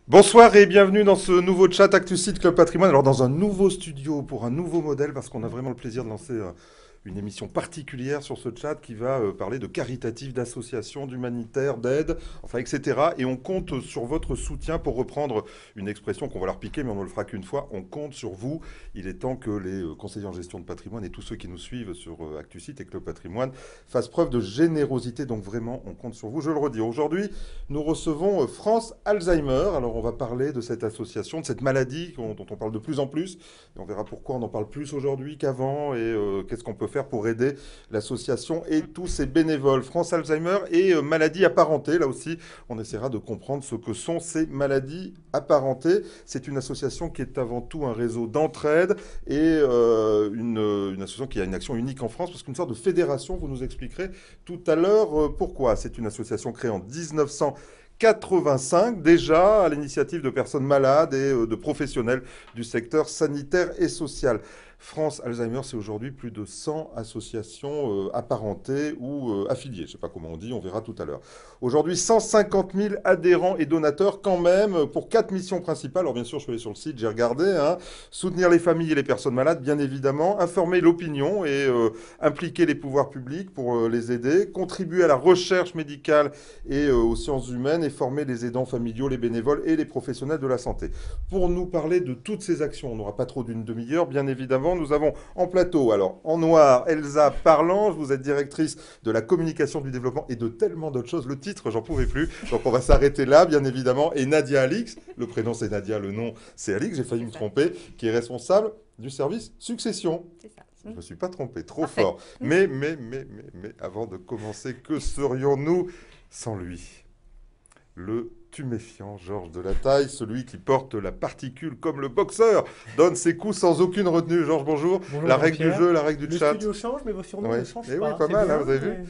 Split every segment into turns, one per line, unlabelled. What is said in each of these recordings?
Bonsoir et bienvenue dans ce nouveau chat ActuSite Club Patrimoine. Alors dans un nouveau studio pour un nouveau modèle parce qu'on a vraiment le plaisir de lancer une émission particulière sur ce chat qui va parler de caritatif, d'associations, d'humanitaire, d'aide, enfin etc. Et on compte sur votre soutien pour reprendre une expression qu'on va leur piquer mais on ne le fera qu'une fois. On compte sur vous. Il est temps que les conseillers en gestion de patrimoine et tous ceux qui nous suivent sur ActuSite et Club Patrimoine fassent preuve de générosité. Donc vraiment, on compte sur vous. Je le redis. Aujourd'hui, nous recevons France Alzheimer. Alors on va parler de cette association, de cette maladie dont on parle de plus en plus. Et on verra pourquoi on en parle plus aujourd'hui qu'avant et qu'est-ce qu'on peut faire pour aider l'association et tous ses bénévoles. France Alzheimer et maladies apparentées. Là aussi, on essaiera de comprendre ce que sont ces maladies apparentées. C'est une association qui est avant tout un réseau d'entraide et une association qui a une action unique en France parce qu'une sorte de fédération, vous nous expliquerez tout à l'heure pourquoi. C'est une association créée en 1985, déjà à l'initiative de personnes malades et de professionnels du secteur sanitaire et social. France Alzheimer, c'est aujourd'hui plus de 100 associations apparentées ou affiliées. Je ne sais pas comment on dit, on verra tout à l'heure. Aujourd'hui, 150 000 adhérents et donateurs quand même pour 4 missions principales. Alors bien sûr, je suis allé sur le site, j'ai regardé. Soutenir les familles et les personnes malades, bien évidemment. Informer l'opinion et impliquer les pouvoirs publics pour les aider. Contribuer à la recherche médicale et aux sciences humaines et former les aidants familiaux, les bénévoles et les professionnels de la santé. Pour nous parler de toutes ces actions, on n'aura pas trop d'une demi-heure, bien évidemment. Nous avons en plateau, alors en noir, Elsa Parlange, vous êtes directrice de la communication du développement et de tellement d'autres choses. Le titre, j'en pouvais plus, donc on va s'arrêter là, bien évidemment. Et Nadia Alix, le prénom c'est Nadia, le nom c'est Alix, j'ai failli me tromper, qui est responsable du service succession.
C'est ça.
Je ne me suis pas trompé, trop
Parfait.
fort. Mais, avant de commencer, que serions-nous sans lui? Le tuméfiant Georges Delataille, celui qui porte la particule comme le boxeur, donne ses coups sans aucune retenue. Georges, bonjour.
Bonjour
La règle du
Jean-Pierre.
jeu, la règle du
Le
chat.
studio change, mais vos surnoms
Ouais.
ne changent
Eh
pas.
oui, pas
C'est
mal,
bien,
hein, vous avez vu
mais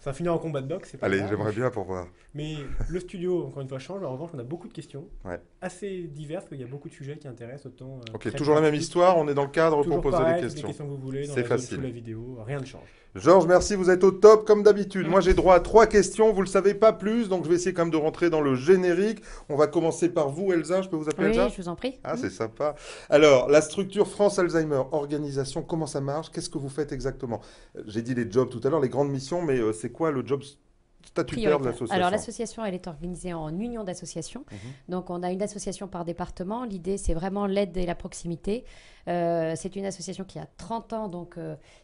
ça finit en combat de boxe, c'est pas
Allez,
grave.
j'aimerais bien pour voir.
Mais le studio, encore une fois, change. En revanche, on a beaucoup de questions,
Ouais.
assez diverses, parce qu'il y a beaucoup de sujets qui intéressent autant.
Ok,
très
toujours la même
pratiques.
histoire, on est dans le cadre
Toujours
pour poser
pareil,
des
toutes les
questions.
questions que vous voulez, dans
C'est
la
facile.
sous la vidéo, rien ne change.
Georges, merci, vous êtes au top comme d'habitude. Moi, j'ai droit à 3 questions, vous le savez pas plus, donc je vais essayer quand même de rentrer dans le générique. On va commencer par vous, Elsa, je peux vous appeler
Oui,
Elsa?
je vous en prie.
Ah, c'est sympa. Alors, la structure France Alzheimer, organisation, comment ça marche? Qu'est-ce que vous faites exactement? J'ai dit les jobs tout à l'heure, les grandes missions, mais c'est quoi le job statutaire de
Prioritaire.
l'association?
Alors l'association, elle est organisée en union d'associations.
Mhm.
Donc on a une association par département. L'idée, c'est vraiment l'aide et la proximité. C'est une association qui a 30 ans, donc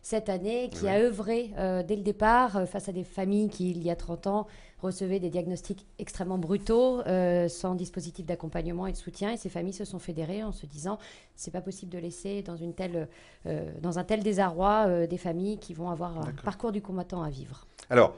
cette année, qui
Oui.
a œuvré dès le départ face à des familles qui, il y a 30 ans, recevaient des diagnostics extrêmement brutaux, sans dispositif d'accompagnement et de soutien. Et ces familles se sont fédérées en se disant, c'est pas possible de laisser dans un tel désarroi des familles qui vont avoir un
D'accord.
parcours du combattant à vivre.
Alors,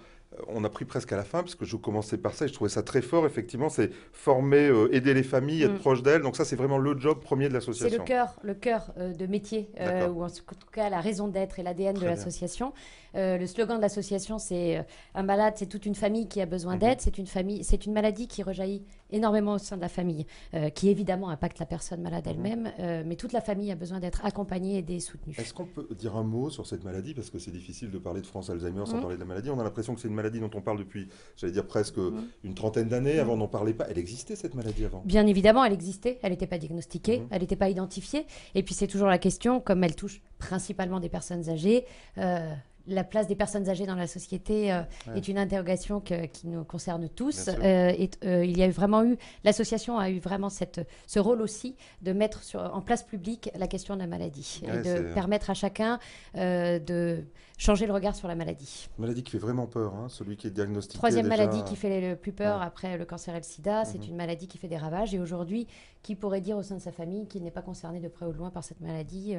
on a pris presque à la fin, parce que je commençais par ça et je trouvais ça très fort, effectivement, c'est former, aider les familles, être proche d'elles. Donc ça, c'est vraiment le job premier de
C'est
l'association.
le cœur de métier,
D'accord.
ou en tout cas la raison d'être et l'ADN de
Très bien.
l'association. Le slogan de l'association, c'est un malade, c'est toute une famille qui a besoin
Mhm.
d'aide. C'est une maladie qui rejaillit énormément au sein de la famille, qui évidemment impacte la personne malade elle-même, mais toute la famille a besoin d'être accompagnée, aidée et soutenue.
Est-ce qu'on peut dire un mot sur cette maladie? Parce que c'est difficile de parler de France Alzheimer sans
Mhm.
parler de la maladie. On a l'impression que c'est une maladie dont on parle depuis, j'allais dire presque une trentaine d'années. Avant, on n'en parlait pas. Elle existait, cette maladie, avant?
Bien évidemment, elle existait, elle n'était pas diagnostiquée,
Mhm.
elle n'était pas identifiée. Et puis c'est toujours la question, comme elle touche principalement des personnes âgées, la place des personnes âgées dans la société
Ouais.
est une interrogation qui nous concerne tous.
Bien sûr.
Il y a vraiment eu, l'association a eu vraiment ce rôle aussi de mettre en place publique la question de la maladie
Ouais,
et
c'est-
de permettre à chacun de changer le regard sur la maladie.
Une maladie qui fait vraiment peur, hein, celui qui est diagnostiqué.
Troisième
déjà.
maladie qui fait le plus peur
Ouais.
après le cancer et le sida, c'est
Mhm.
une maladie qui fait des ravages. Et aujourd'hui, qui pourrait dire au sein de sa famille qu'il n'est pas concerné de près ou de loin par cette maladie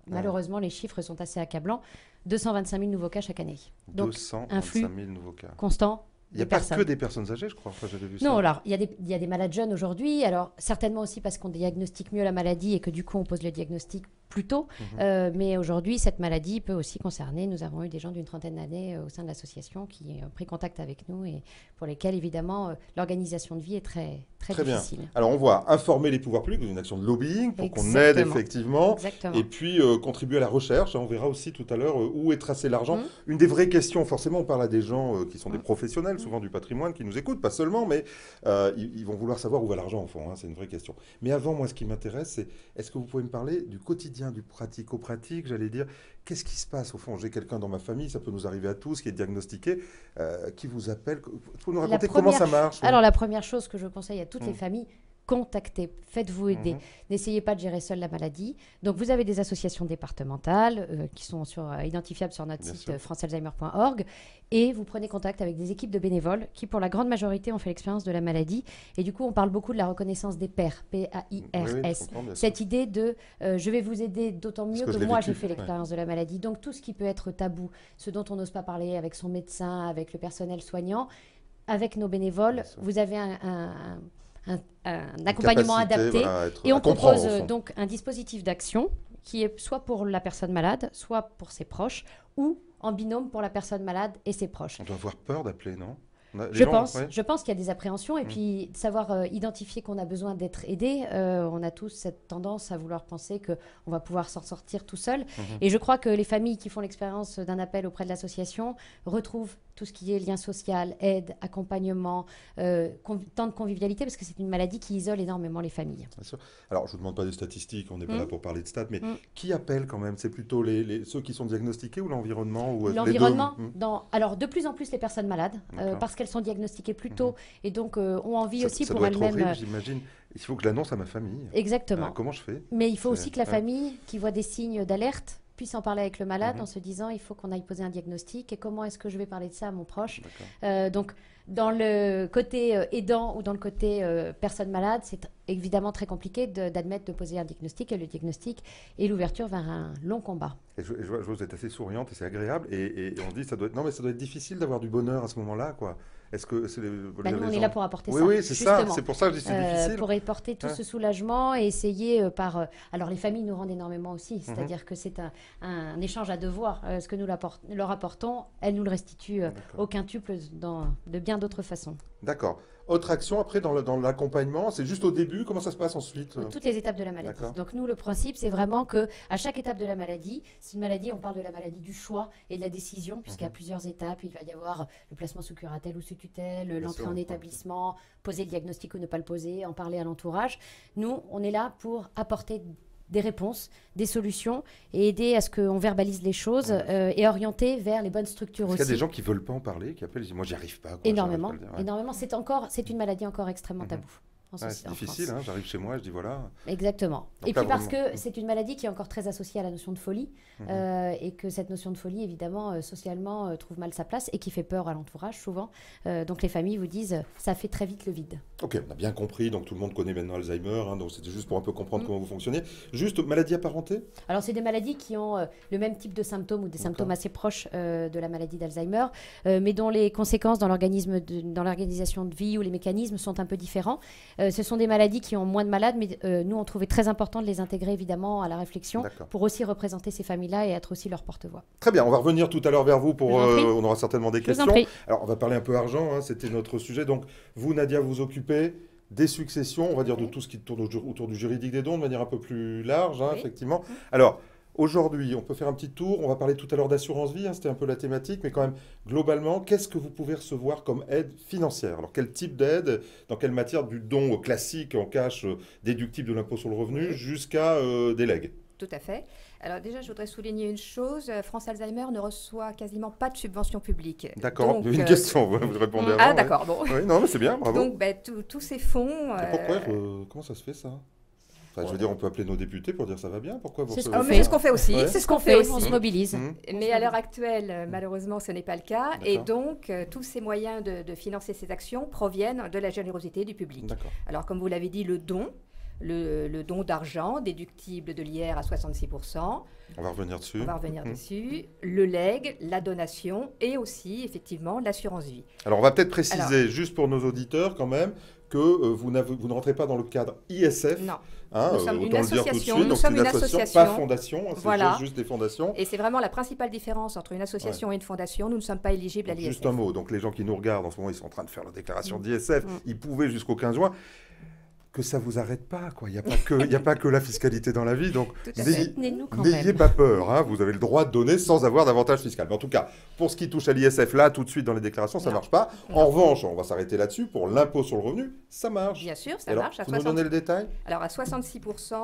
Malheureusement, les chiffres sont assez accablants. 225 000 nouveaux cas chaque année. Donc,
225
flux
000 nouveaux cas.
constant.
Il n'y a
des
pas
personnes.
que des personnes âgées, je crois. Enfin, j'avais vu ça.
Non, alors, il y a des malades jeunes aujourd'hui. Alors, certainement aussi parce qu'on diagnostique mieux la maladie et que du coup, on pose le diagnostic plus tôt. Mais aujourd'hui, cette maladie peut aussi concerner. Nous avons eu des gens d'une trentaine d'années au sein de l'association qui ont pris contact avec nous et pour lesquels, évidemment, l'organisation de vie est très, très très
Très bien.
difficile.
Alors, on voit informer les pouvoirs publics, une action de lobbying pour qu'on aide
Exactement.
effectivement.
Exactement.
Et puis, contribuer à la recherche. On verra aussi tout à l'heure où est tracé l'argent.
Mhm.
Une des vraies questions, forcément, on parle à des gens qui sont des professionnels, souvent du patrimoine, qui nous écoutent, pas seulement, mais ils vont vouloir savoir où va l'argent, au fond. Hein, c'est une vraie question. Mais avant, moi, ce qui m'intéresse, c'est est-ce que vous pouvez me parler du quotidien, du pratico-pratique, j'allais dire. Qu'est-ce qui se passe, au fond? J'ai quelqu'un dans ma famille, ça peut nous arriver à tous, qui est diagnostiqué, qui vous appelle. Vous pouvez nous raconter comment ça marche?
Alors, la première chose que je conseille à toutes les
Mhm.
familles, contactez, faites-vous aider.
Mhm.
N'essayez pas de gérer seul la maladie. Donc, vous avez des associations départementales qui sont identifiables sur notre
Bien
site
sûr.
francealzheimer.org et vous prenez contact avec des équipes de bénévoles qui, pour la grande majorité, ont fait l'expérience de la maladie. Et du coup, on parle beaucoup de la reconnaissance des pairs, P-A-I-R-S.
Oui, oui, je comprends, bien sûr.
Cette idée de je vais vous aider d'autant mieux
que
que
je l'ai
moi
vécu,
j'ai fait
ouais.
l'expérience de la maladie. Donc, tout ce qui peut être tabou, ce dont on n'ose pas parler avec son médecin, avec le personnel soignant, avec nos bénévoles,
Bien sûr.
vous avez un accompagnement
Capacité,
adapté.
voilà,
Et on
à comprendre,
propose
au fond.
donc un dispositif d'action qui est soit pour la personne malade, soit pour ses proches, ou en binôme pour la personne malade et ses proches.
On doit avoir peur d'appeler, non? Les
Je
gens,
pense,
ouais.
je pense qu'il y a des appréhensions et puis de savoir identifier qu'on a besoin d'être aidé. On a tous cette tendance à vouloir penser qu'on va pouvoir s'en sortir tout seul. Et je crois que les familles qui font l'expérience d'un appel auprès de l'association retrouvent tout ce qui est lien social, aide, accompagnement, temps de convivialité, parce que c'est une maladie qui isole énormément les familles.
Bien sûr. Alors, je ne vous demande pas des statistiques, on n'est pas là pour parler de stats, mais
Mm.
qui appelle quand même? C'est plutôt ceux qui sont diagnostiqués ou l'environnement ou les deux?
L'environnement,
Mm.
alors de plus en plus les personnes malades,
D'accord.
parce qu'elles sont diagnostiquées plus tôt et donc ont envie
Ça,
aussi
ça
pour
doit être
elles-mêmes.
horrible, j'imagine. Il faut que je l'annonce à ma famille.
Exactement.
Comment je fais?
Mais il faut
C'est-
aussi que la
ouais.
famille qui voit des signes d'alerte puisse en parler avec le malade
Mhm.
en se disant il faut qu'on aille poser un diagnostic et comment est-ce que je vais parler de ça à mon proche.
D'accord.
Donc dans le côté aidant ou dans le côté personne malade, c'est évidemment très compliqué d'admettre de poser un diagnostic et le diagnostic est l'ouverture vers un long combat.
Et je vois que vous êtes assez souriante et c'est agréable. Et on dit, non, mais ça doit être difficile d'avoir du bonheur à ce moment-là, quoi. Est-ce que c'est
Nous, on est là pour apporter
Oui,
ça.
oui, c'est ça.
justement.
C'est pour ça que je dis c'est difficile.
Pour apporter tout
Ouais.
ce soulagement et essayer par... alors les familles nous rendent énormément aussi, c'est-à-dire que c'est un échange à devoir. Ce que nous leur apportons, elles nous le restituent
D'accord.
au quintuple de bien d'autres façons.
D'accord. Autre action après dans l'accompagnement, c'est juste au début. Comment ça se passe ensuite?
Toutes les étapes de la maladie.
D'accord.
Donc nous, le principe, c'est vraiment que à chaque étape de la maladie, c'est une maladie, on parle de la maladie du choix et de la décision, puisqu'il y a plusieurs étapes. Il va y avoir le placement sous curatelle ou sous tutelle, l'entrée
sûr,
en
ouais.
établissement, poser le diagnostic ou ne pas le poser, en parler à l'entourage. Nous, on est là pour apporter des réponses, des solutions et aider à ce qu'on verbalise les choses et orienter vers les bonnes structures
Parce
aussi.
qu'il y a des gens qui veulent pas en parler, qui appellent, ils disent moi j'y arrive pas. Quoi,
Énormément,
j'arrive pas à le dire. Ouais.
énormément. C'est une maladie encore extrêmement taboue.
Ouais, c'est
en
difficile,
France.
hein, j'arrive chez moi, je dis voilà.
Exactement.
Donc
Et
là,
puis parce
vraiment,
que c'est une maladie qui est encore très associée à la notion de folie et que cette notion de folie, évidemment, socialement, trouve mal sa place et qui fait peur à l'entourage souvent. Donc les familles vous disent, ça fait très vite le vide.
Ok, on a bien compris, donc tout le monde connaît maintenant Alzheimer, hein, donc c'était juste pour un peu comprendre comment vous fonctionnez. Juste maladie apparentée?
Alors c'est des maladies qui ont le même type de symptômes ou des symptômes assez proches de la maladie d'Alzheimer, mais dont les conséquences dans dans l'organisation de vie ou les mécanismes sont un peu différents. Ce sont des maladies qui ont moins de malades, mais nous, on trouvait très important de les intégrer évidemment à la réflexion
D'accord.
pour aussi représenter ces familles-là et être aussi leur porte-voix.
Très bien, on va revenir tout à l'heure vers vous pour.
Je vous en prie.
On aura certainement des
Je vous en
questions.
prie.
Alors, on va parler un peu argent, hein, c'était notre sujet. Donc, vous, Nadia, vous occupez des successions, on va dire de tout ce qui tourne autour du juridique des dons de manière un peu plus large, hein,
Oui.
effectivement. Alors, aujourd'hui, on peut faire un petit tour. On va parler tout à l'heure d'assurance vie, hein, c'était un peu la thématique, mais quand même, globalement, qu'est-ce que vous pouvez recevoir comme aide financière? Alors, quel type d'aide? Dans quelle matière? Du don classique en cash, déductible de l'impôt sur le revenu, jusqu'à des legs?
Tout à fait. Alors déjà, je voudrais souligner une chose. France Alzheimer ne reçoit quasiment pas de subventions publiques.
D'accord,
Donc,
il y a une question, vous répondez avant.
Ah
ouais.
d'accord, bon.
Oui, non, mais c'est bien, bravo.
Donc tous ces fonds...
Et pourquoi comment ça se fait ça? Enfin, je veux dire, on peut appeler nos députés pour dire ça va bien. Pourquoi vous
C'est ce
recevez
qu'on
mais
ça
c'est ce qu'on fait aussi.
Ouais.
C'est ce qu'on fait
on
aussi.
se mobilise.
Mmh.
Mais à l'heure actuelle, malheureusement, ce n'est pas le cas. Et
D'accord.
donc, tous ces moyens de financer ces actions proviennent de la générosité du public.
D'accord.
Alors, comme vous l'avez dit, le don d'argent, déductible de l'IR à 66%.
On va revenir dessus.
On va revenir
Mmh.
dessus. Le legs, la donation et aussi, effectivement, l'assurance vie.
Alors, on va peut-être préciser, juste pour nos auditeurs quand même, que vous ne rentrez pas dans le cadre ISF.
Non.
Hein,
Nous sommes une
autant le dire tout de
association.
suite.
Nous
Donc,
sommes
c'est
une
pas
association.
fondation, hein, c'est
Voilà.
juste des fondations.
Et c'est vraiment la principale différence entre une association et une fondation. Nous ne sommes pas éligibles à
Donc,
l'ISF.
juste un mot. Donc, les gens qui nous regardent en ce moment, ils sont en train de faire la déclaration d'ISF. Ils pouvaient jusqu'au 15 juin. que ça vous arrête pas, quoi. Il n'y a pas que la fiscalité dans la vie, donc
Tout à fait.
Soutenez-nous quand
n'ayez
même.
pas peur, hein. Vous avez le droit de donner sans avoir d'avantage fiscal. Mais en tout cas, pour ce qui touche à l'ISF, là, tout de suite dans les déclarations, ça ne
Non.
marche pas.
Non.
En revanche, on va s'arrêter là-dessus, pour l'impôt sur le revenu, ça marche.
Bien sûr,
Et
ça
alors,
marche. À
vous nous donnez le détail?
Alors à 66%,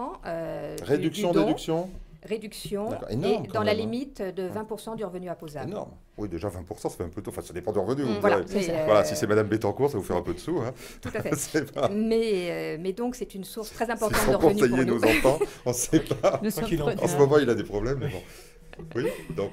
Réduction,
du don,
déduction?
réduction,
D'accord, énorme,
et
quand
dans la
même, hein.
limite de 20% du revenu imposable.
Énorme. Oui, déjà 20%, ça fait un peu tôt. Enfin, ça dépend du revenu. vous
Voilà,
direz.
mais,
Voilà, si c'est Madame Bettencourt, ça vous fait un peu de sous. Hein.
tout à fait.
C'est pas...
Mais donc c'est une source très
C'est
importante de
pour
revenus pour
payer
nous.
nos enfants, on ne sait pas.
Nous
Quoi
sommes
qu'il en
preneurs.
En ce moment, il a des problèmes, mais bon. Oui, donc,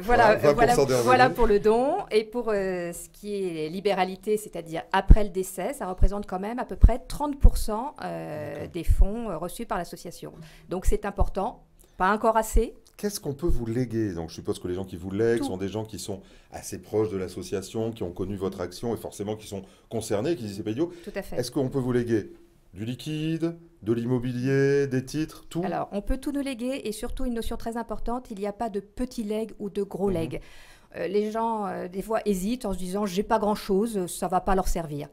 Voilà,
Voilà, 20% des revenus.
voilà pour le don. Et pour ce qui est libéralité, c'est-à-dire après le décès, ça représente quand même à peu près 30% des fonds reçus par l'association. Donc c'est important, pas encore assez.
qu'est-ce qu'on peut vous léguer? Donc, je suppose que les gens qui vous lèguent
Tout.
sont des gens qui sont assez proches de l'association, qui ont connu votre action et forcément qui sont concernés, qui disent c'est pas idiot.
Tout à fait.
Est-ce qu'on peut vous léguer du liquide, de l'immobilier, des titres, tout?
Alors, on peut tout nous léguer et surtout une notion très importante, il n'y a pas de petits legs ou de gros legs. Les gens, des fois, hésitent en se disant « j'ai pas grand-chose, ça va pas leur servir ».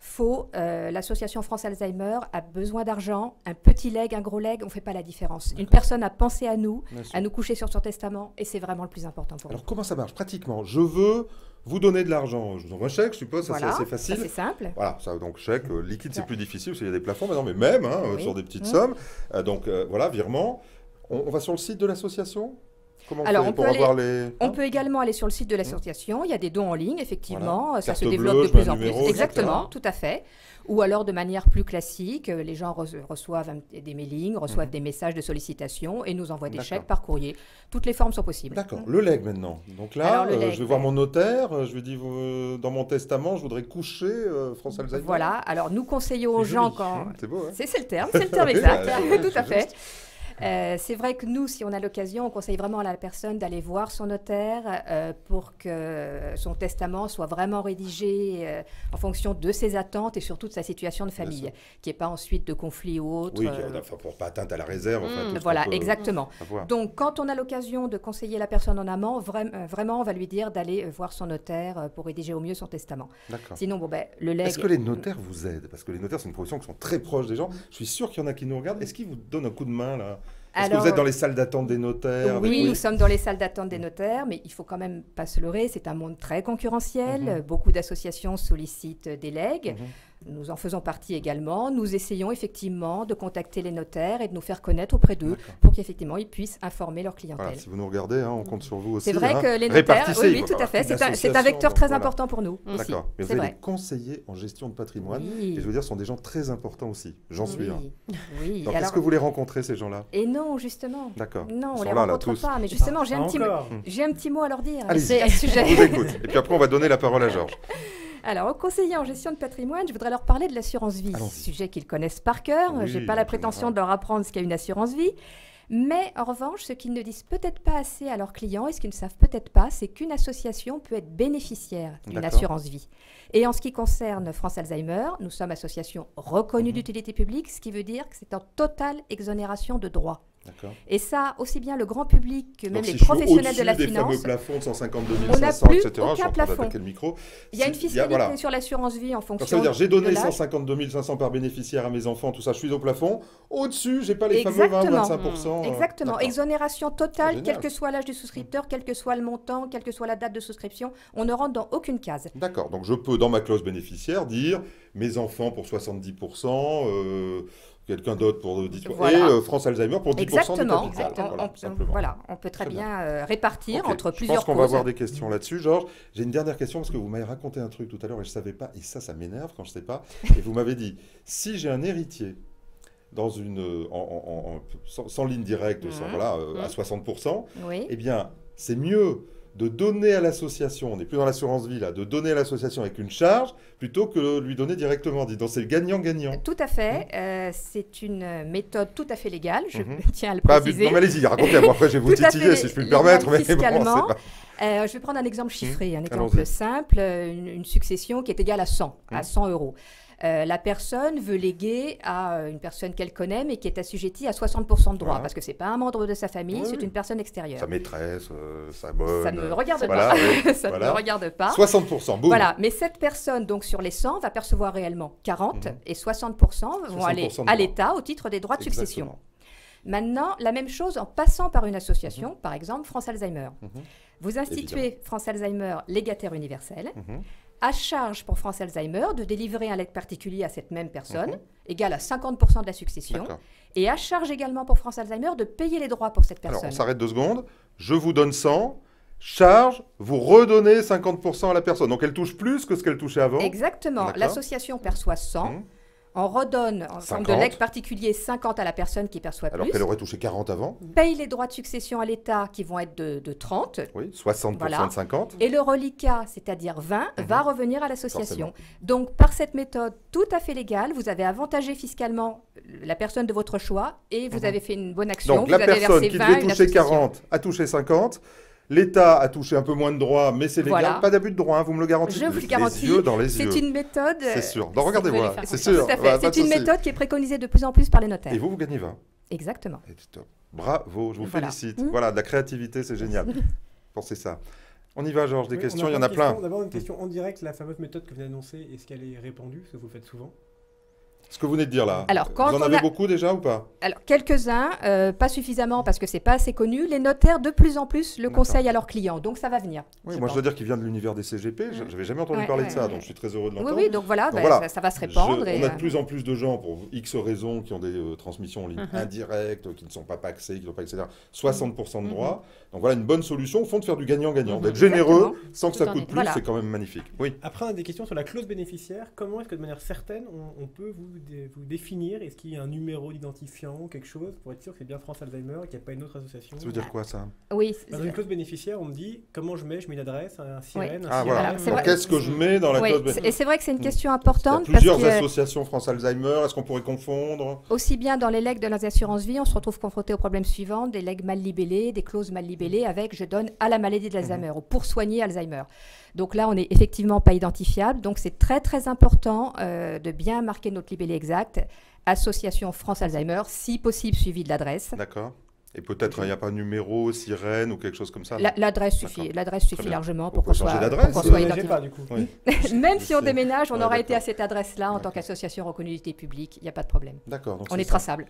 Faux, l'association France Alzheimer a besoin d'argent, un petit leg, un gros leg, on ne fait pas la différence. Une personne a pensé à nous,
Bien sûr.
à nous coucher sur son testament et c'est vraiment le plus important pour nous.
Alors, comment ça marche pratiquement? Je veux vous donner de l'argent. Je vous envoie un chèque, je suppose, ça
Voilà,
c'est assez
ça,
facile.
c'est simple.
Voilà, ça, donc chèque, liquide, c'est
Ouais.
plus difficile parce qu'il y a des plafonds maintenant, mais même
Oui.
sur des petites
Mmh.
sommes. Donc voilà, virement. On va sur le site de l'association? Comment on
Alors,
fait
on
pour
peut
avoir les...
On peut également aller sur le site de l'association, il y a des dons en ligne, effectivement,
Voilà.
ça se
Carte
développe
bleue,
de
je mets
plus
un
en plus.
numéro,
Exactement,
etc.
tout à fait. Ou alors de manière plus classique, les gens reçoivent des mailings, reçoivent des messages de sollicitation et nous envoient des
D'accord.
chèques par courrier. Toutes les formes sont possibles.
D'accord, le legs maintenant. Donc là,
Alors, le legs,
je vais voir
ouais.
mon notaire, je lui dis, dans mon testament, je voudrais coucher France Alzheimer.
Voilà, alors nous conseillons aux
C'est
gens
joli.
quand...
C'est beau, hein?
C'est le terme, c'est le terme
Oui,
exact,
bah,
tout à
c'est
fait.
juste.
C'est vrai que nous, si on a l'occasion, on conseille vraiment à la personne d'aller voir son notaire pour que son testament soit vraiment rédigé en fonction de ses attentes et surtout de sa situation de famille,
sûr.
qu'il n'y ait pas ensuite de conflit ou autre.
Oui, enfin, pour pas atteinte à la réserve. Enfin, tout ce
Voilà,
qu'on peut
exactement.
avoir.
Donc, quand on a l'occasion de conseiller la personne en amont, vraiment, on va lui dire d'aller voir son notaire pour rédiger au mieux son testament.
D'accord.
Sinon, bon, ben, le legs...
Est-ce que les notaires vous aident? Parce que les notaires, c'est une profession qui sont très proches des gens. Je suis sûr qu'il y en a qui nous regardent. Est-ce qu'ils vous donnent un coup de main, là? Est-ce que
Alors,
vous êtes dans les salles d'attente des notaires?
Oui,
avec-
nous sommes dans les salles d'attente des notaires, mais il faut quand même pas se leurrer, c'est un monde très concurrentiel.
Mhm.
Beaucoup d'associations sollicitent des legs.
Mhm.
Nous en faisons partie également. Nous essayons effectivement de contacter les notaires et de nous faire connaître auprès d'eux
D'accord.
pour qu'effectivement ils puissent informer leur clientèle.
Voilà, si vous nous regardez, hein, on compte sur vous aussi.
C'est vrai
hein.
que les notaires,
Répartissez,
oui,
quoi.
tout à fait,
Une
c'est un
association,
vecteur
donc
très
voilà.
important pour nous aussi.
D'accord. Mais vous
C'est
avez
vrai.
des conseillers en gestion de patrimoine.
Oui.
Et je veux dire, ce sont des gens très importants aussi. J'en suis un.
Oui, oui.
Donc,
Alors-
est-ce que vous les rencontrez, ces gens-là?
Et non, justement.
D'accord.
Non,
Ils
on
sont
les
là, là,
rencontre
tous.
pas. Mais justement, j'ai
Pas
un petit mot à leur dire.
Allez-y.
C'est un sujet.
Je vous écoute. Et puis après, on va donner la parole à Georges.
Alors, aux conseillers en gestion de patrimoine, je voudrais leur parler de l'assurance vie.
Allons-y.
Sujet qu'ils connaissent par cœur.
Oui,
Je n'ai pas la
en
prétention
général.
de leur apprendre ce qu'est une assurance vie. Mais en revanche, ce qu'ils ne disent peut-être pas assez à leurs clients et ce qu'ils ne savent peut-être pas, c'est qu'une association peut être bénéficiaire d'une
D'accord.
assurance vie. Et en ce qui concerne France Alzheimer, nous sommes association reconnue d'utilité publique, ce qui veut dire que c'est en totale exonération de droits.
D'accord.
Et ça, aussi bien le grand public que même
Donc,
les
si je suis
professionnels de la
au-dessus des fameux
finance.
plafonds de 152
On n'a
500,
plus
etc. Je suis en
aucun
train
plafond.
d'attaquer le micro.
Il y a une
Si-
fiscalité
voilà.
sur l'assurance vie en
Donc,
fonction
ça veut dire, j'ai
de
donné
l'âge.
152 500 par bénéficiaire à mes enfants, tout ça, je suis au plafond. Au-dessus, j'ai pas les fameux
Exactement.
20-25%.
Exactement.
D'accord.
Exonération totale,
Génial.
quel que soit l'âge du souscripteur, quel que soit le montant, quelle que soit la date de souscription. On ne rentre dans aucune case.
D'accord, donc je peux, dans ma clause bénéficiaire, dire mes enfants pour 70%, quelqu'un d'autre pour 10%,
Voilà.
et France Alzheimer pour 10%
Exactement.
du capital. Voilà, tout simplement.
Voilà, on peut très
Très
bien répartir
Ok,
entre
je
plusieurs
pense qu'on va
causes.
avoir des questions là-dessus. Georges, j'ai une dernière question parce que vous m'avez raconté un truc tout à l'heure et je ne savais pas, et ça m'énerve quand je ne sais pas. Et vous m'avez dit, si j'ai un héritier dans une, sans ligne directe, sans, voilà, à 60%,
Oui.
eh bien, c'est mieux de donner à l'association, on n'est plus dans l'assurance vie là, de donner à l'association avec une charge plutôt que de lui donner directement. Dis donc, c'est gagnant-gagnant.
Tout à fait. C'est une méthode tout à fait légale, je
Mhm.
tiens à le
Pas
préciser.
non, mais allez-y, racontez-moi. Après, je vais vous
Tout à
titiller
fait
si je puis me
légal
permettre. Mais bon,
fiscalement.
c'est pas-
Je vais prendre un exemple chiffré, un
Allons-y.
exemple simple, une succession qui est égale à 100, à 100 euros. La personne veut léguer à une personne qu'elle connaît, mais qui est assujettie à 60% de droits, parce que ce n'est pas un membre de sa famille, c'est une personne extérieure.
Sa maîtresse, sa bonne...
Ça ne me regarde
Voilà,
pas.
oui,
Ça ne me regarde pas.
60%, boum.
Voilà, mais cette personne, donc sur les 100, va percevoir réellement 40 et 60% vont aller
60% de
à
droits.
l'État au titre des droits de succession.
Exactement.
Maintenant, la même chose en passant par une association, par exemple France Alzheimer. Vous instituez
Évidemment.
France Alzheimer légataire universel, à charge pour France Alzheimer de délivrer un legs particulier à cette même personne, égal à 50% de la succession,
D'accord.
et à charge également pour France Alzheimer de payer les droits pour cette personne.
Alors, on s'arrête 2 secondes. Je vous donne 100. Charge, vous redonnez 50% à la personne. Donc, elle touche plus que ce qu'elle touchait avant.
Exactement.
D'accord.
L'association perçoit 100. On redonne en forme de
50.
legs particulier 50 à la personne qui perçoit
Alors
plus.
qu'elle aurait touché 40 avant.
Paye les droits de succession à l'État qui vont être de 30.
Oui, 60%
Voilà.
de 50.
Et le reliquat, c'est-à-dire 20, va revenir à l'association.
Forcément.
Donc, par cette méthode tout à fait légale, vous avez avantagé fiscalement la personne de votre choix et vous avez fait une bonne action.
Donc,
vous
la
avez
personne
versé
qui
20 à
devait
une
toucher
association.
40 a touché 50. L'État a touché un peu moins de droits, mais c'est légal.
Voilà.
Pas d'abus de droit, hein, vous me le garantissez.
Je vous le garantis.
Les yeux dans les yeux.
C'est une méthode.
C'est sûr.
si
Donc, regardez,
vous voulez
voilà.
faire
C'est
confiance.
sûr.
Tout à fait.
Voilà, pas de
C'est une
souci.
méthode qui est préconisée de plus en plus par les notaires.
Et vous gagnez 20.
Exactement.
Et top. Bravo, je vous
Voilà.
félicite. Voilà, de la créativité, c'est génial. Pensez ça. On y va, Georges, des
Oui,
questions,
on
il y en a plein.
D'abord, une question en direct. La fameuse méthode que vous venez d'annoncer, est-ce qu'elle est répandue? Ce que vous le faites souvent.
Ce que vous venez de dire là,
Alors, quand
vous en
on
avez
a-
beaucoup déjà ou pas?
Alors, quelques-uns, pas suffisamment parce que c'est pas assez connu. Les notaires, de plus en plus, le
D'accord.
conseillent à leurs clients. Donc, ça va venir.
Oui,
je
moi je
pense.
dois dire qu'il vient de l'univers des CGP, j'avais jamais entendu
Ouais,
parler de
ouais,
ça,
ouais.
donc je suis très heureux de
Oui,
l'entendre.
oui, donc voilà,
Donc
ben,
voilà.
ça va se répandre.
On a de plus en plus de gens, pour X raisons, qui ont des transmissions en ligne indirectes, qui ne sont pas paxés, qui n'ont pas, etc. 60% de droits. Donc voilà, une bonne solution, au fond, de faire du gagnant-gagnant, d'être généreux sans que
Tout
ça
en
coûte
est.
plus,
Voilà.
c'est quand même magnifique. Oui.
Après, on a des questions sur la clause bénéficiaire. Comment est-ce que de manière certaine, on peut vous définir? Est-ce qu'il y a un numéro d'identifiant, quelque chose, pour être sûr que c'est bien France Alzheimer, qu'il n'y a pas une autre association?
Ça veut dire quoi ça?
Oui,
Dans une clause bénéficiaire, on me dit comment je mets une adresse, un sirène,
Ah
un
voilà.
Voilà, c'est
Donc
vrai.
qu'est-ce que je mets dans la
oui,
clause bénéficiaire?
et c'est vrai que c'est une question
Il y a
importante
plusieurs
parce que
associations France Alzheimer, est-ce qu'on pourrait confondre?
aussi bien dans les legs de les assurances vie, on se retrouve confronté au problème suivant, des legs mal libellés, des clauses mal libellées avec je donne à la maladie d'Alzheimer ou pour soigner Alzheimer. Donc là, on n'est effectivement pas identifiable. Donc c'est très très important de bien marquer notre libellé exact. Association France Alzheimer, si possible suivi de l'adresse.
D'accord. Et peut-être il n'y a pas un numéro, sirène ou quelque chose comme ça? non
L'adresse suffit,
D'accord.
l'adresse suffit
Très bien.
largement
On
pour
peut
qu'on
changer
soit,
d'adresse,
pour qu'on
ne
soit
déménagez
identifié.
pas du coup.
Oui.
Même si on
sais.
déménage, on
Ouais,
aura été
d'accord.
à cette adresse-là en tant qu'association reconnue d'utilité publique. Il n'y a pas de problème.
D'accord. donc
On
c'est
est
ça.
traçable.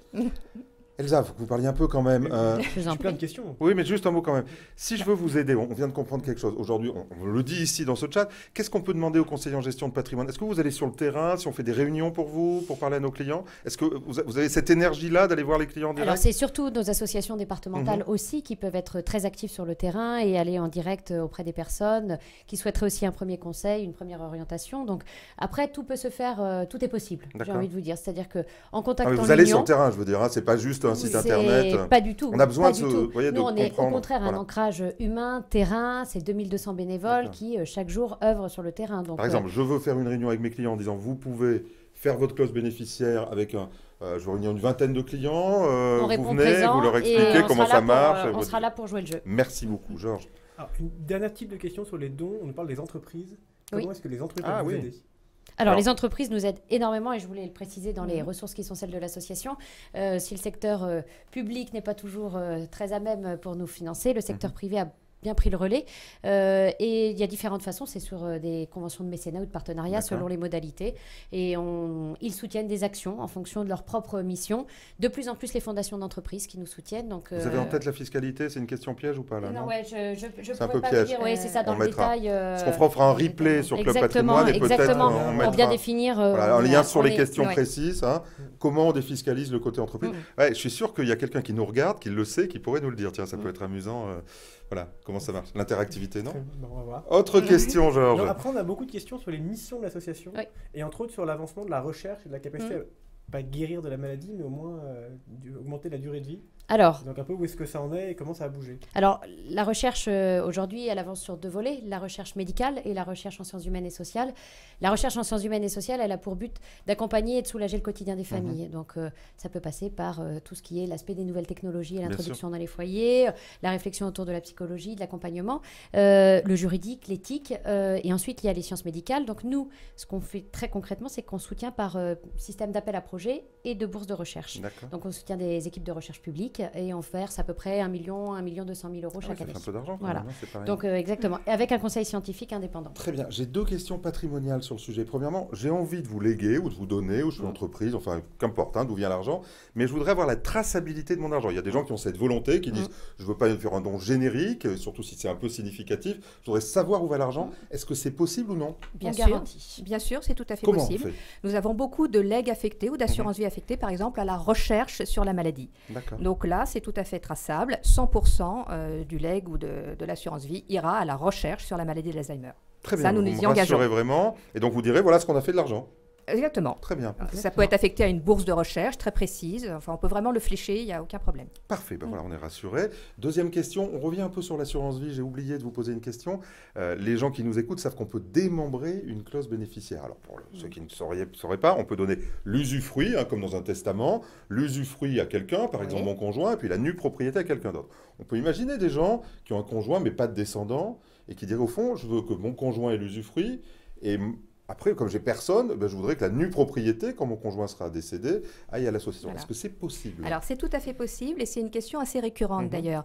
Elsa, faut que vous parliez un peu quand même.
Je vous en
J'ai plein
prie.
de questions.
Oui, mais juste un mot quand même. Si je veux vous aider, on vient de comprendre quelque chose. Aujourd'hui, on le dit ici dans ce chat, qu'est-ce qu'on peut demander aux conseillers en gestion de patrimoine? Est-ce que vous allez sur le terrain, si on fait des réunions pour vous, pour parler à nos clients? Est-ce que vous avez cette énergie-là d'aller voir les clients en
Alors,
direct?
c'est surtout nos associations départementales aussi qui peuvent être très actives sur le terrain et aller en direct auprès des personnes qui souhaiteraient aussi un premier conseil, une première orientation. Donc, après, tout peut se faire, tout est possible, j'ai
D'accord.
envie de vous dire. C'est-à-dire qu'en
Ah, mais
contactant
vous allez sur
l'Union,
le terrain, je veux dire, hein, c'est pas juste un site
c'est
internet.
pas du tout.
On a besoin
pas
de
du
se-
tout.
vous voyez, de
Nous, on est au
comprendre.
contraire
Voilà.
un ancrage humain, terrain. C'est 2200 bénévoles
D'accord.
qui, chaque jour, œuvrent sur le terrain. Donc,
Par exemple, je veux faire une réunion avec mes clients en disant vous pouvez faire votre clause bénéficiaire avec un. Je veux réunir une vingtaine de clients.
on
Vous
répond
venez,
présent
vous leur
et
expliquez
on
comment
sera là
ça
pour,
marche.
on sera là pour jouer le jeu.
Merci beaucoup, Georges.
Alors, une dernière type de question sur les dons. On nous parle des entreprises. Comment est-ce que les entreprises
Ah,
peuvent vous
oui.
aider?
Alors,
Alors-
les entreprises nous aident énormément et je voulais le préciser dans les ressources qui sont celles de l'association. Si le secteur public n'est pas toujours très à même pour nous financer, le secteur privé a bien pris le relais. Et il y a différentes façons. C'est sur des conventions de mécénat ou de partenariat
D'accord.
selon les modalités. Et ils soutiennent des actions en fonction de leur propre mission. De plus en plus, les fondations d'entreprises qui nous soutiennent. Donc,
Vous avez en tête la fiscalité? C'est une question piège ou pas là?
non, ouais, je
C'est un
pourrais
peu
pas
piège.
vous dire. Oui, c'est ça, dans
On
le
mettra.
détail.
Parce qu'on fera un replay sur Club
Exactement,
Patrimoine et peut-être
exactement.
on
Pour bien
mettra
définir.
voilà, un
on
lien
est-
sur
on
les
est-
questions
ouais.
précises. Hein. Comment on défiscalise le côté entreprise? Ouais, je suis sûr qu'il y a quelqu'un qui nous regarde, qui le sait, qui pourrait nous le dire. Tiens, ça peut être amusant. Voilà, comment ça marche? L'interactivité, non?
Très bien, on va voir.
Autre question, Georges.
Alors, après, on a beaucoup de questions sur les missions de l'association
Oui.
et entre autres sur l'avancement de la recherche et de la capacité pas guérir de la maladie, mais au moins augmenter la durée de vie.
Alors,
Donc un peu où est-ce que ça en est et comment ça a bougé.
Alors, la recherche, aujourd'hui, elle avance sur deux volets, la recherche médicale et la recherche en sciences humaines et sociales. La recherche en sciences humaines et sociales, elle a pour but d'accompagner et de soulager le quotidien des familles. Donc, ça peut passer par tout ce qui est l'aspect des nouvelles technologies et l'introduction dans les foyers, la réflexion autour de la psychologie, de l'accompagnement, le juridique, l'éthique, et ensuite, il y a les sciences médicales. Donc, nous, ce qu'on fait très concrètement, c'est qu'on soutient par système d'appel à projets et de bourses de recherche. Donc, on soutient des équipes de recherche publique et on verse à peu près 1 million, 200 000 euros chaque année.
Ça fait un peu d'argent.
Voilà.
Même, hein, c'est pareil.
Donc exactement, avec un conseil scientifique indépendant.
Très bien. J'ai deux questions patrimoniales sur le sujet. Premièrement, j'ai envie de vous léguer ou de vous donner, ou je suis entreprise, enfin qu'importe, d'où vient l'argent, mais je voudrais avoir la traçabilité de mon argent. Il y a des gens qui ont cette volonté, qui disent je ne veux pas faire un don générique, surtout si c'est un peu significatif. Je voudrais savoir où va l'argent. Est-ce que c'est possible ou non?
Bien sûr, c'est tout à fait
Comment
possible.
on fait?
Nous avons beaucoup de legs affectés ou d'assurance vie affectée, par exemple, à la recherche sur la maladie. Donc là, c'est tout à fait traçable. 100% du leg ou de l'assurance vie ira à la recherche sur la maladie d'Alzheimer.
Très bien,
Ça, nous
vous
y
me
engageons.
rassurez vraiment. Et donc vous direz, voilà ce qu'on a fait de l'argent.
Exactement.
Très bien.
Ça peut être affecté à une bourse de recherche très précise. Enfin, on peut vraiment le flécher, il n'y a aucun problème.
Parfait, ben voilà, on est rassuré. Deuxième question, on revient un peu sur l'assurance vie. J'ai oublié de vous poser une question. Les gens qui nous écoutent savent qu'on peut démembrer une clause bénéficiaire. Alors pour ceux qui ne sauraient pas, on peut donner l'usufruit, comme dans un testament, l'usufruit à quelqu'un, par exemple mon conjoint, et puis la nue propriété à quelqu'un d'autre. On peut imaginer des gens qui ont un conjoint mais pas de descendants, et qui diraient au fond, je veux que mon conjoint ait l'usufruit, et après, comme j'ai personne, je voudrais que la nue propriété, quand mon conjoint sera décédé, aille à l'association.
Voilà.
Est-ce que c'est possible?
Alors, c'est tout à fait possible et c'est une question assez récurrente d'ailleurs.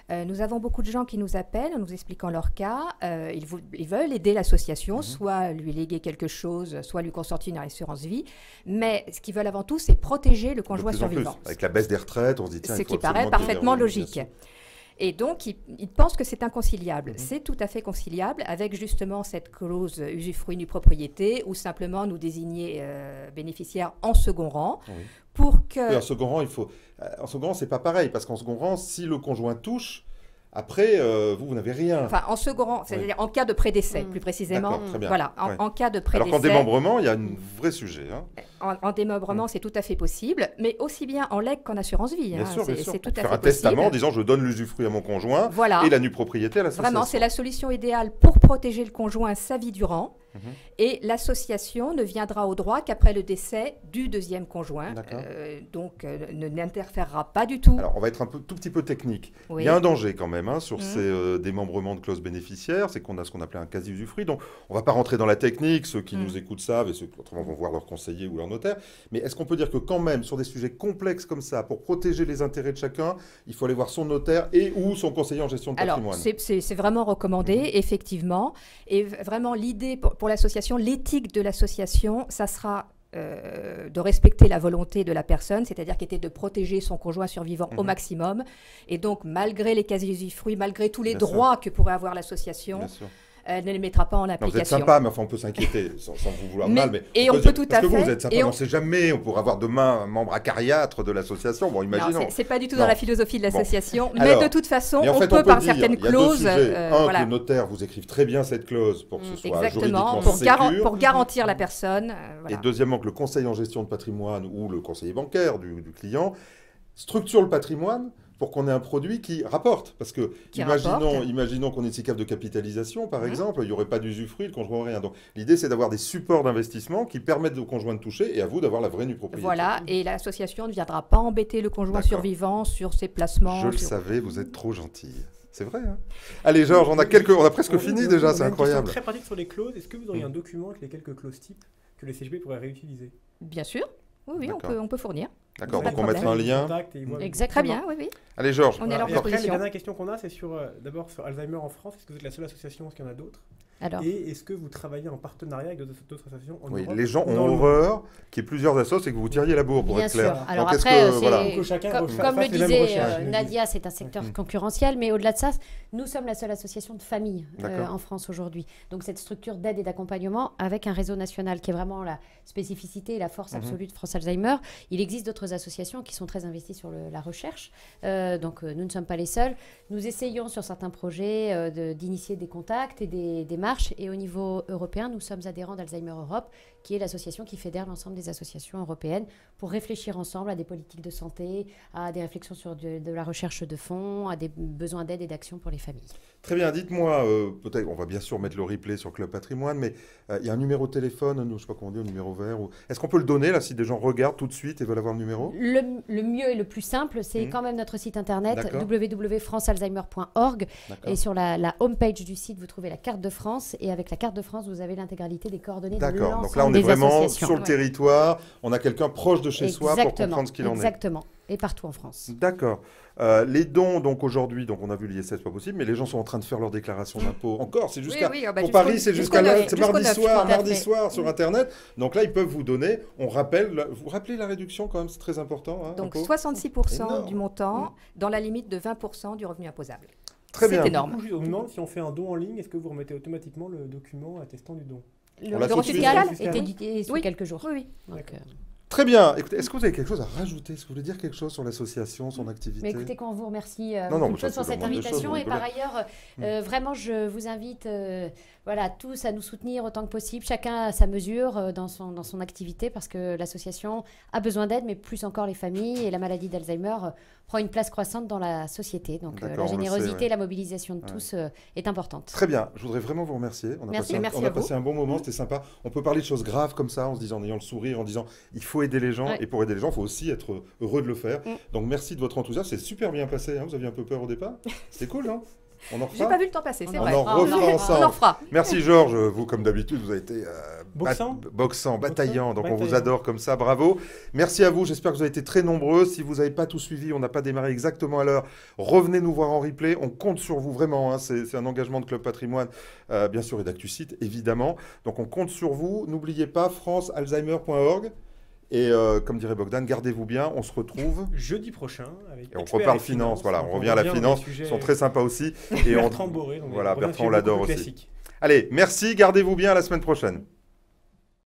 Nous avons beaucoup de gens qui nous appellent en nous expliquant leur cas. Ils veulent aider l'association, soit lui léguer quelque chose, soit lui consortir une assurance vie. Mais ce qu'ils veulent avant tout, c'est protéger le conjoint survivant.
Avec la baisse des retraites, on se dit tiens,
ce qui paraît parfaitement logique. Et donc, ils pensent que c'est inconciliable. C'est tout à fait conciliable avec justement cette clause usufruit nue propriété ou simplement nous désigner bénéficiaires en second rang pour que...
Oui, en second rang, en second rang, c'est pas pareil parce qu'en second rang, si le conjoint touche, après, vous n'avez rien.
Enfin, en second rang, c'est-à-dire en cas de prédécès, plus précisément.
Très bien.
Voilà, en cas de prédécès.
Alors qu'en démembrement, il y a un vrai sujet.
En démembrement, c'est tout à fait possible, mais aussi bien en legs qu'en assurance vie.
Bien sûr, bien sûr.
C'est tout à fait
faire un
possible.
testament en disant je donne l'usufruit à mon conjoint et la nue propriété à l'association.
Vraiment, c'est la solution idéale pour protéger le conjoint sa vie durant. Et l'association ne viendra au droit qu'après le décès du deuxième conjoint. Donc, n'interférera pas du tout.
Alors, on va être tout petit peu technique. Il y a un danger quand même sur ces démembrements de clauses bénéficiaires, c'est qu'on a ce qu'on appelait un quasi-usufruit. Donc, on ne va pas rentrer dans la technique. Ceux qui nous écoutent savent et ceux qui vont voir leur conseiller ou leur notaire. Mais est-ce qu'on peut dire que quand même, sur des sujets complexes comme ça, pour protéger les intérêts de chacun, il faut aller voir son notaire et ou son conseiller en gestion de patrimoine?
Alors, c'est vraiment recommandé, effectivement. Et vraiment, l'idée pour l'association, l'éthique de l'association, ça sera de respecter la volonté de la personne, c'est-à-dire qui était de protéger son conjoint survivant au maximum. Et donc, malgré les quasi-usufruits, malgré tous les droits que pourrait avoir l'association, elle ne les mettra pas en application.
Non, vous êtes sympa, mais enfin, on peut s'inquiéter sans vous vouloir mal. Mais
et on peut tout à fait.
Parce que vous êtes sympa, on ne sait jamais. On pourra avoir demain un membre acariâtre de l'association. Bon, imaginons.
Non, c'est pas du tout dans la philosophie de l'association. Mais de toute façon, on peut par certaines clauses.
Que le notaire vous écrive très bien cette clause pour que ce soit juridiquement sécure.
Pour garantir la personne.
Et deuxièmement, que le conseiller en gestion de patrimoine ou le conseiller bancaire du client structure le patrimoine pour qu'on ait un produit qui rapporte. Parce que, imaginons qu'on ait une SICAV de capitalisation, par exemple, il n'y aurait pas d'usufruit, le conjoint rien. Donc, l'idée, c'est d'avoir des supports d'investissement qui permettent au conjoint de toucher et à vous d'avoir la vraie nue propriété.
Voilà, et l'association ne viendra pas embêter le conjoint survivant sur ses placements.
Je le savais, vous êtes trop gentille. C'est vrai, hein? Allez, Georges, on a presque fini déjà, c'est incroyable.
Très pratique sur les clauses. Est-ce que vous auriez un document avec les quelques clauses types que les CGP pourraient réutiliser?
Bien sûr. Oui, on peut fournir.
D'accord, donc on mettra un lien.
Exactement. Très bien, oui.
Allez, Georges.
On est à leur
disposition.
disposition.
La dernière question qu'on a, c'est d'abord sur Alzheimer en France. Est-ce que vous êtes la seule association? Est-ce qu'il y en a d'autres? Et est-ce que vous travaillez en partenariat avec d'autres associations en Europe?
Les gens ont horreur qu'il y ait plusieurs assos et que vous tiriez la bourre, pour être clair.
Bien sûr. Alors après, comme le disait Nadia, c'est un secteur concurrentiel, mais au-delà de ça, nous sommes la seule association de famille en France aujourd'hui. Donc cette structure d'aide et d'accompagnement avec un réseau national qui est vraiment la spécificité et la force absolue de France Alzheimer. Il existe d'autres associations qui sont très investies sur la recherche. Donc nous ne sommes pas les seuls. Nous essayons sur certains projets d'initier des contacts et des démarches. Et au niveau européen, nous sommes adhérents d'Alzheimer Europe, qui est l'association qui fédère l'ensemble des associations européennes pour réfléchir ensemble à des politiques de santé, à des réflexions sur de la recherche de fonds, à des besoins d'aide et d'action pour les familles.
Très bien, dites-moi, peut-être, on va bien sûr mettre le replay sur Club Patrimoine, mais il y a un numéro de téléphone, je ne sais pas comment on dit, un numéro vert. Est-ce qu'on peut le donner là si des gens regardent tout de suite et veulent avoir le numéro?
Le mieux et le plus simple, c'est quand même notre site internet www.francealzheimer.org. Et sur la homepage du site, vous trouvez la carte de France. Et avec la carte de France, vous avez l'intégralité des coordonnées de l'ensemble des associations.
D'accord, donc là on est vraiment sur le territoire, on a quelqu'un proche de chez soi pour comprendre ce qu'il en est.
Exactement, et partout en France.
D'accord. Les dons, donc aujourd'hui, on a vu l'ISF, pas possible, mais les gens sont en train de faire leur déclaration d'impôt. Encore, c'est jusqu'à. Pour Paris, c'est jusqu'à mardi soir sur Internet. Donc là, ils peuvent vous donner. On rappelle, vous rappelez la réduction quand même, c'est très important. Hein,
donc 66% du montant, dans la limite de 20% du revenu imposable.
Très bien.
C'est énorme.
Du coup, je me demande si on fait un don en ligne, est-ce que vous remettez automatiquement le document attestant du don?
Le reçu fiscal est édité sous quelques jours.
Oui.
Donc,
très bien. Écoutez, est-ce que vous avez quelque chose à rajouter? Est-ce que vous voulez dire quelque chose sur l'association, son activité?
Mais écoutez, quand on vous remercie
beaucoup
pour cette invitation. Et par ailleurs, vraiment, je vous invite tous à nous soutenir autant que possible, chacun à sa mesure dans son activité, parce que l'association a besoin d'aide, mais plus encore les familles. Et la maladie d'Alzheimer prend une place croissante dans la société. Donc la générosité, la mobilisation de tous est importante.
Très bien. Je voudrais vraiment vous remercier. On a passé un bon moment, c'était sympa. On peut parler de choses graves comme ça, en ayant le sourire, en disant il faut aider les gens. Et pour aider les gens, il faut aussi être heureux de le faire. Donc merci de votre enthousiasme. C'est super bien passé. Hein. Vous aviez un peu peur au départ. C'était cool, non? On en refera.
J'ai pas vu le temps passer, c'est vrai.
On en refera. Merci Georges. Vous, comme d'habitude, vous avez été boxant, bataillant. Donc on vous adore comme ça. Bravo. Merci à vous. J'espère que vous avez été très nombreux. Si vous n'avez pas tout suivi, on n'a pas démarré exactement à l'heure. Revenez nous voir en replay. On compte sur vous vraiment. Hein. C'est un engagement de Club Patrimoine, bien sûr, et d'ActuSite, évidemment. Donc on compte sur vous. N'oubliez pas francealzheimer.org. Et comme dirait Bogdan, gardez-vous bien, on se retrouve
jeudi prochain.
Et on reparle finance, voilà, on revient à la finance, ils sont très sympas aussi. Et
Bertrand Boré,
Bertrand, on l'adore aussi. Allez, merci, gardez-vous bien, à la semaine prochaine.